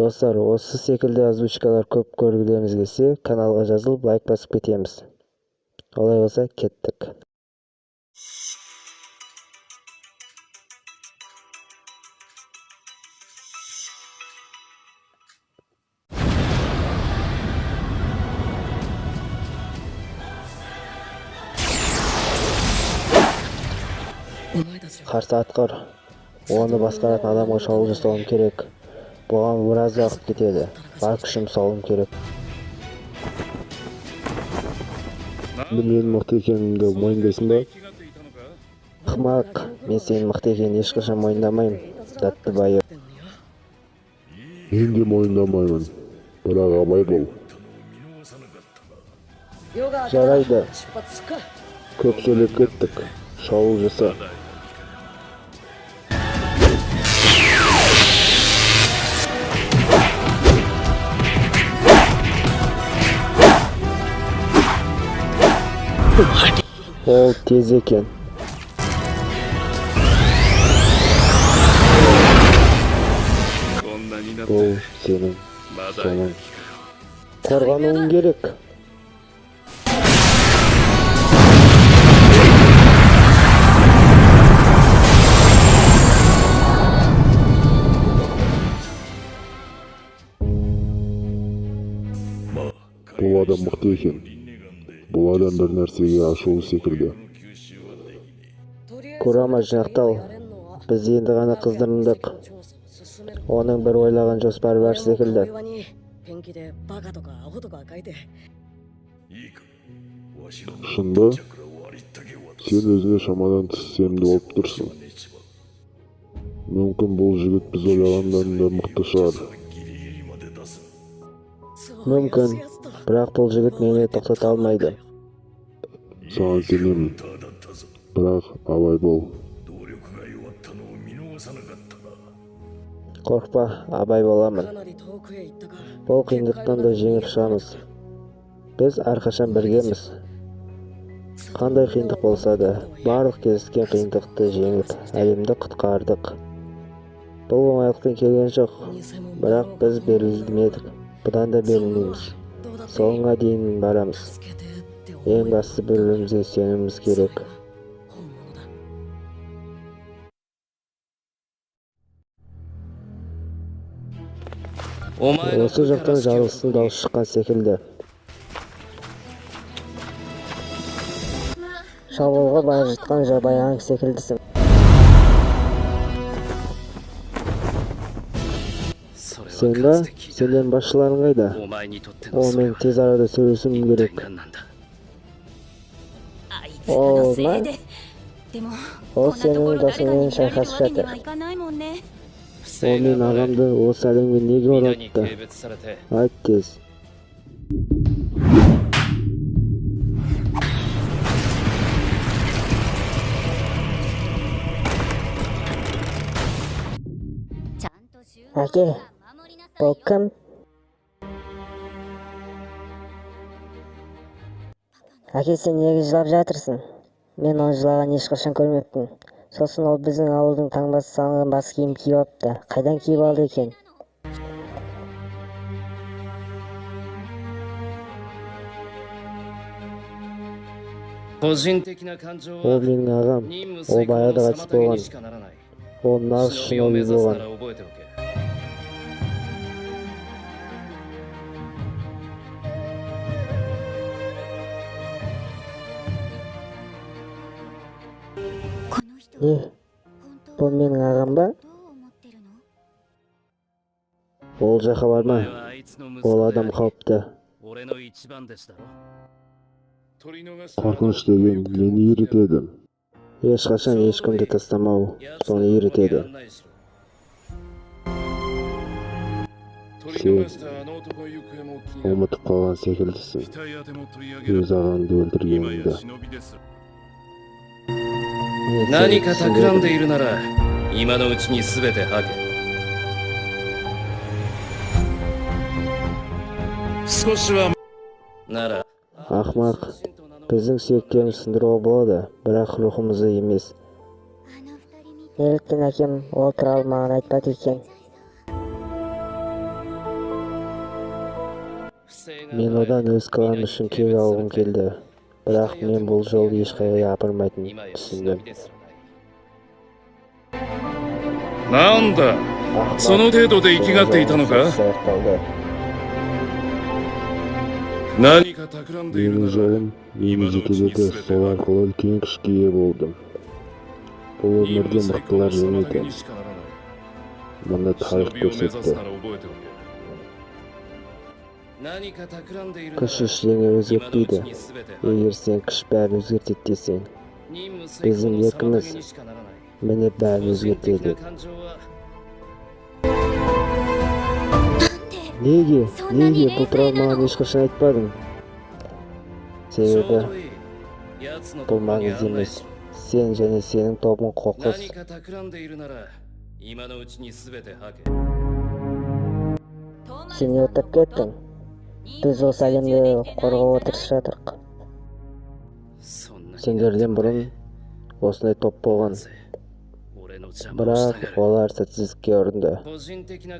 Dostlar, осы секілді озвучкалар көп көргілеріңіз келсе, каналға жазылып, лайк басып кетеміз. Олай болса, кеттік. Қарсы атқыр. Оны басқаратын адамға шабуыл жасауым керек. Бұған біраз уақыт кетеді. Бар күшім салуым керек. Мен мықты екенімді мойындайсың ба? Ақымақ, мен сенің мықты екенін ешқашан мойындамаймын. Датты байы. Мен де мойындамаймын. Бірақ абай бол. Жарайды. Көп сөйлеп кеттік. Шабуыл жаса. Ол тез екен. Бұл сенің соның. Қорғануың керек. Бұл адам мықты екен. Бұл адам бір нәрсеге ашулы секілді. Курама жинақтал. Біз енді ғана қыздырындық. Оның бір ойлаған жоспары бар секілді. Шынды? Сен өзіне шамадан тыс сенімді болып тұрсың. Мүмкін бұл жігіт біз ойлағандан да мықты шығар. Мүмкін, бірақ бұл жігіт мені тоқтата алмайды. Саған сенемін. Бірақ абай бол. Қорқпа, абай боламын. Бұл қиындықтан да жеңіп шығамыз. Біз әрқашан біргеміз. Қандай қиындық болса да, барлық кездескен қиындықты жеңіп, әлемді құтқардық. Бұл оңайлықпен келген жоқ, бірақ біз берілмедік. Бұдан да берілмейміз. Соңына дейін барамыз. Ең басты бір-бірімізге сенуіміз керек. Осы жақтан жарылыстың дауысы шыққан секілді. Шабуылға бара жатқан жабайаң секілдісің. Сен ба? Сенден басшыларың қайда? Онымен тез арада сөйлесуім керек. Ол ма? Ол сенің досыңмен шайқасып жатыр. Ол мен ағамды осы әлемге неге оралтты? Айт тез. Әке, бұл кім? Әке, сен неге жылап жатырсың? Мен оны жылаған ешқашан көрмеппін. Сосын ол біздің ауылдың таңбасы салынған бас киім киіп алыпты. Қайдан киіп алды екен? Ол менің ағам. Ол баяғыда қайтыс болған. Ол нағыз шынайы болған. Не? Бұл менің ағам ба? Ол жаққа барма. Ол адам қауіпті. Қорқыныш деген нені үйретеді? Ешқашан ешкімді тастамау, соны үйретеді. Сен ұмытып қалған секілдісің. Өз ағаңды өлтіргеніңді. 何か企んでいるなら今のうちに全て吐け。少しはなら Ақымақ, біздің сүйектеріміз сындыруға болады, бірақ рухымызды емес. Неліктен әкем ол туралы маған айтпады екен? Мен одан өз қалам үшін кек алғым келді. Бірақ мен бұл жол ешқайда апармайтынын түсіндім. なんだ、その程度で生きがっていたのか。 Аяқталды. 何か企んでいる Менің なら жолым мені жетеледі, сол арқылы үлкен күшке ие болдым. Бұл өмірде мықтылар жеңеді. Мұны тарих көрсетті. Күш ештеңе өзгертпейді. Егер сен күш бәрін өзгертеді десең, біздің еркіміз міне бәрін өзгертеді. Неге бұл туралы маған ешқашан айтпадың? Себебі бұл маңызды емес. Сен және сенің тобың қоқыс. Сен не өтіп кеттің? Біз осы әлемді қорғауға тырысып жатырмыз. Сендерден бұрын осындай топ болған. Бірақ олар сәтсіздікке ұрынды.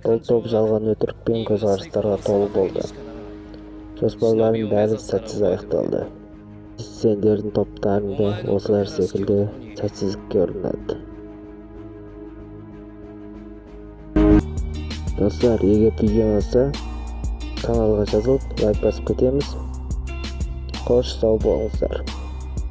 Бұл топ жалған өтірік пен көзқарастарға толы болды. Жоспарлардың бәрі сәтсіз аяқталды. Сендердің топтарың да осылар секілді сәтсіздікке ұрынады. Достар, егер видео ұнаса, каналға жазылып, лайк басып кетеміз. Қош, сау болыңыздар.